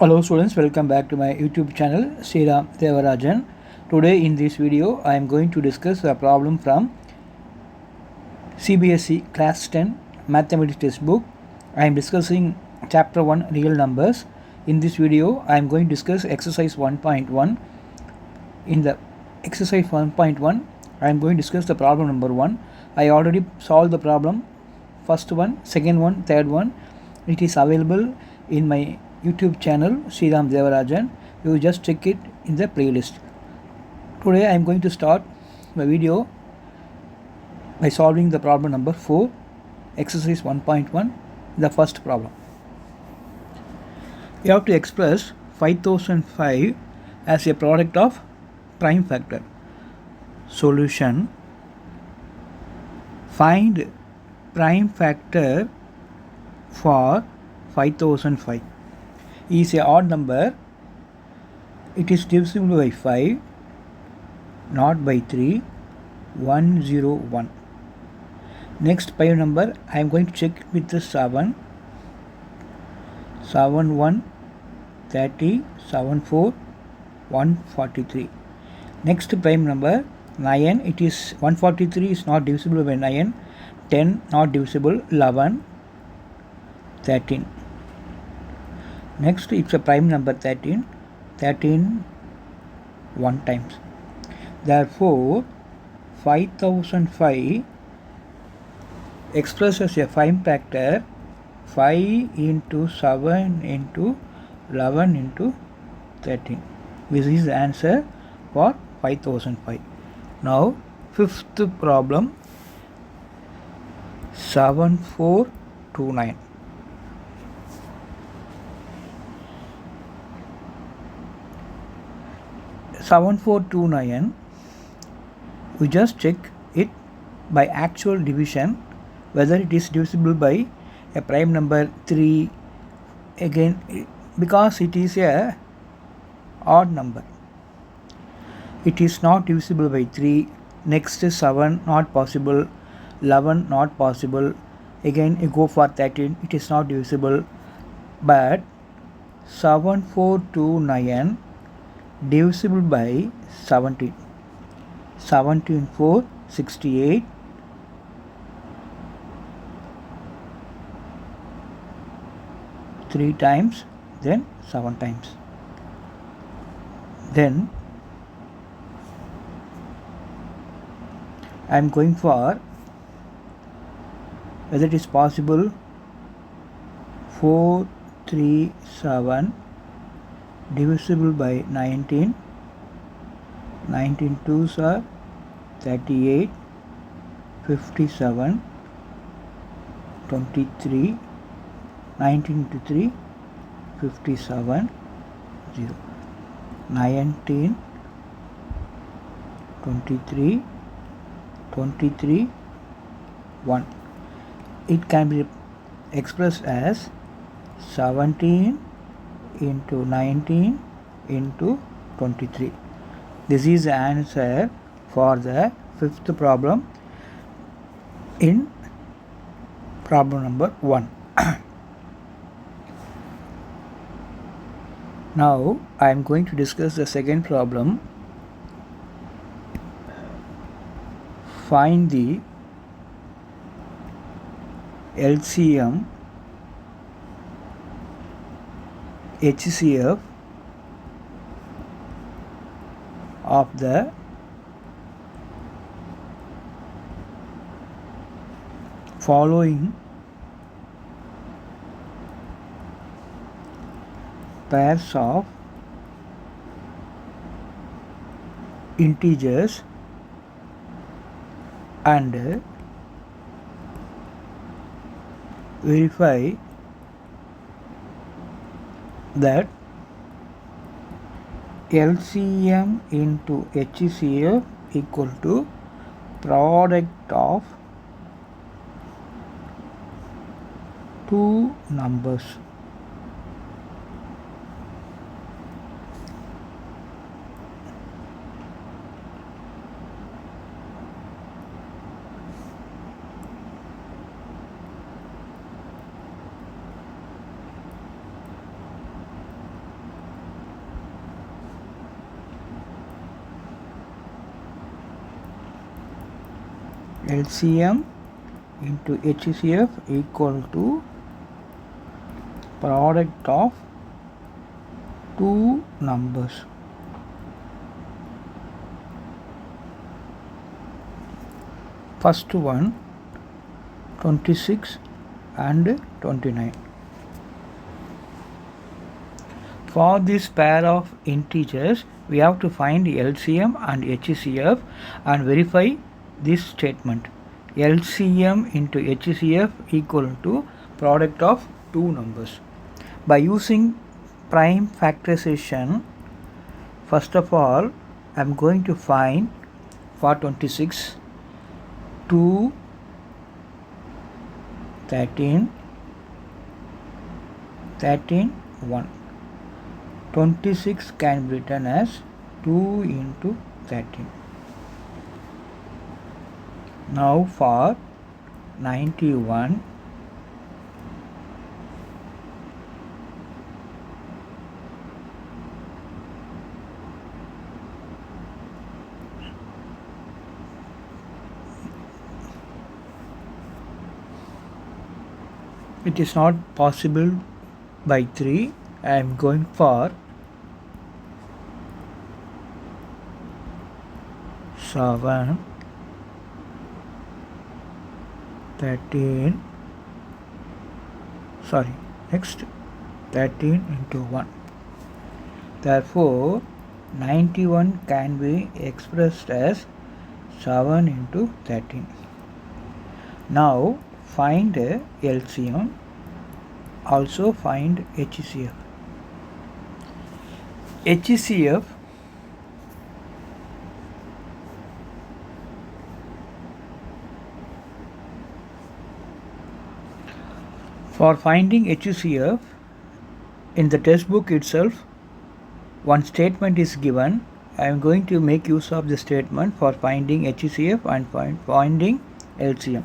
Hello students, welcome back to my YouTube channel Sriram Devarajan. Today in this video I am going to discuss a problem from CBSE class 10 mathematics textbook. I am discussing chapter 1 real numbers. In this video I am going to discuss exercise 1.1. In the exercise 1.1 I am going to discuss the problem number 1. I already solved the problem, first one, second one, third one. It is available in my YouTube channel Sriram Devarajan. You just check it in the playlist. Today I am going to start my video by solving the problem number 4, exercise 1.1, the first problem. You have to express 5005 as a product of prime factor. Solution: find prime factor for 5005. Is a odd number. It is divisible by 5, not by 3. 101. Next prime number I am going to check with the 7. 7 1 30, 7 4 143. Next prime number 9. It is 143 is not divisible by 9. 10 not divisible. 11 13. Next it's a prime number 13. 13 1 times. Therefore 5005 expresses a prime factor 5 into 7 into 11 into 13. This is the answer for 5005. Now fifth problem, 7429. We just check it by actual division whether it is divisible by a prime number 3. Again, because it is a odd number, it is not divisible by 3. Next is 7, not possible. 11 not possible. Again you go for 13, it is not divisible. But 7429 divisible by 17. 17 4 68. 3 times, then 7 times. Then I am going for whether it is possible 437 divisible by 19. 19 2s are 38, 57, 23, 19 into 3, 57, 0. 19, 23, 23, 1. It can be expressed as 17 into 19 into 23. This is the answer for the fifth problem in problem number 1. Now I am going to discuss the second problem. Find the LCM HCF of the following pairs of integers and verify that LCM into HCF equal to product of two numbers. LCM into HCF equal to product of two numbers. First one 26 and 29. For this pair of integers, we have to find LCM and HCF and verify this statement. LCM into HCF equal to product of two numbers. By using prime factorization, first of all, I am going to find for 26 2, 13, 13, 1. 26 can be written as 2 into 13. Now for 91, it is not possible by 3. I am going for 7, 13, next 13 into 1. Therefore 91 can be expressed as 7 into 13. Now find LCM, also find HCF. HCF for finding HCF, in the textbook itself one statement is given. I am going to make use of the statement for finding HCF and finding LCM.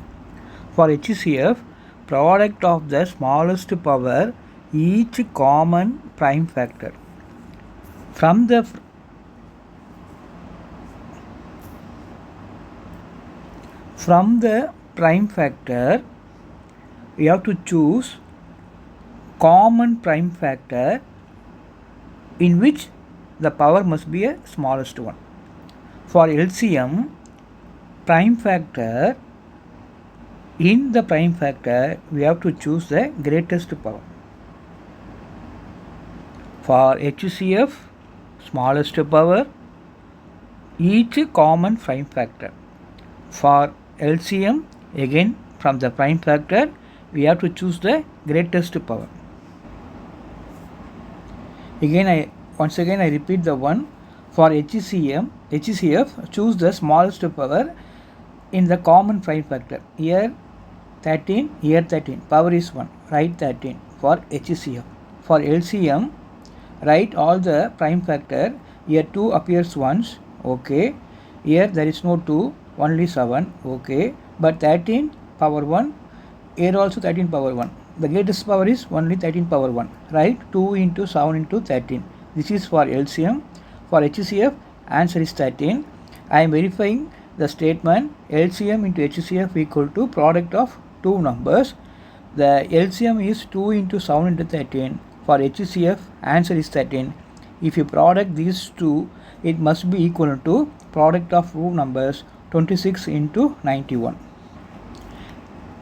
For HCF, product of the smallest power each common prime factor. From the prime factor, we have to choose common prime factor in which the power must be a smallest one. For LCM, prime factor, in the prime factor we have to choose the greatest power. For HCF, smallest power, each common prime factor. For LCM, again from the prime factor we have to choose the greatest power. Once again I repeat the one. For HCF, choose the smallest power in the common prime factor. Here 13, here 13, power is 1, write 13 for HCF. For LCM, write all the prime factor. Here 2 appears once, okay. Here there is no 2, only 7, okay. But 13 power 1, here also 13 power 1. The greatest power is only 13 power 1, right? 2 into 7 into 13. This is for LCM. For HCF, answer is 13. I am verifying the statement LCM into HCF equal to product of two numbers. The LCM is 2 into 7 into 13. For HCF, answer is 13. If you product these two, it must be equal to product of two numbers 26 into 91.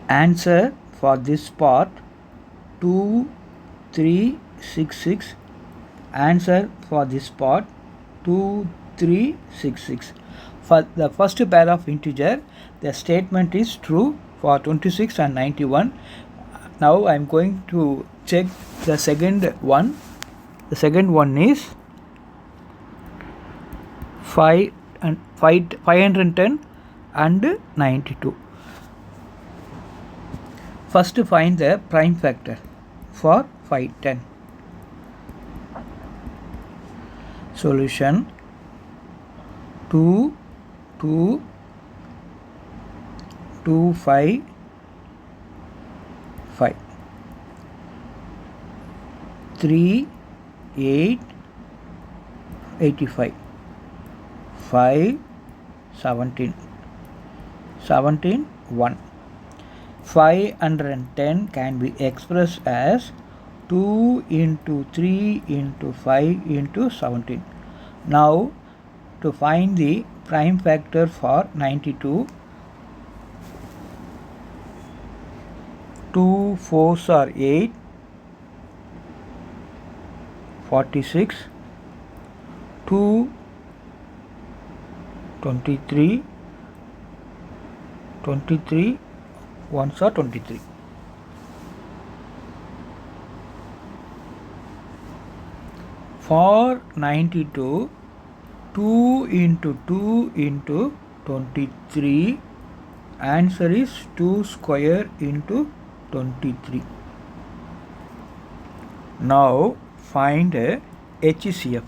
Answer for this part 2366. Answer for this part 2366. For the first pair of integer, the statement is true for 26 and 91. Now I am going to check the second one. The second one is 510 and 92. First find the prime factor for 510. Solution 2, 2, 2, 5, 5. 3, 8, 85. 5, 17. 17, 1. 510 can be expressed as 2 into 3 into 5 into 17. Now to find the prime factor for 92, 2 4s are 8, 46, 2 23, 23 ones are 23. For 92, 2 into 2 into 23, answer is 2 square into 23. Now find HCF.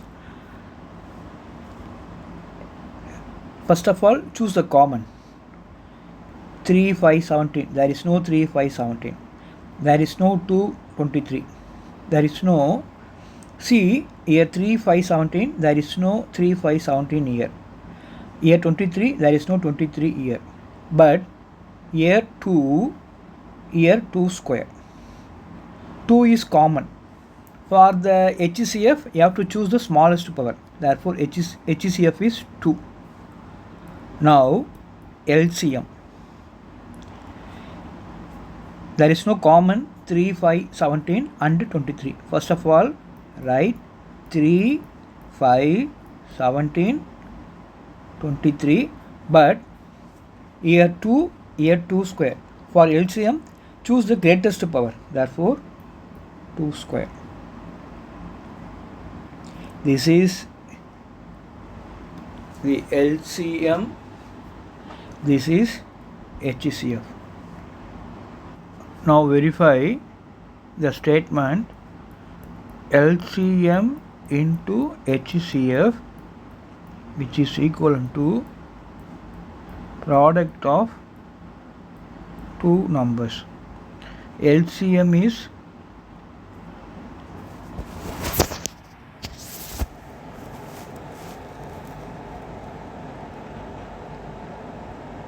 First of all, choose the common. 3, 5, 17. There is no 3, 5, 17. There is no 2, 23. There is no, see here 3, 5, 17. There is no 3, 5, 17 here. Here 23, there is no 23 here. But here 2 square. 2 is common. For the HCF, you have to choose the smallest power. Therefore, HCF is 2. Now, LCM. There is no common 3, 5, 17 and 23. First of all, write 3, 5, 17, 23. But here 2 square. For LCM, choose the greatest power. Therefore, 2 square. This is the LCM. This is HCF. Now verify the statement LCM into HCF, which is equal to product of two numbers. LCM is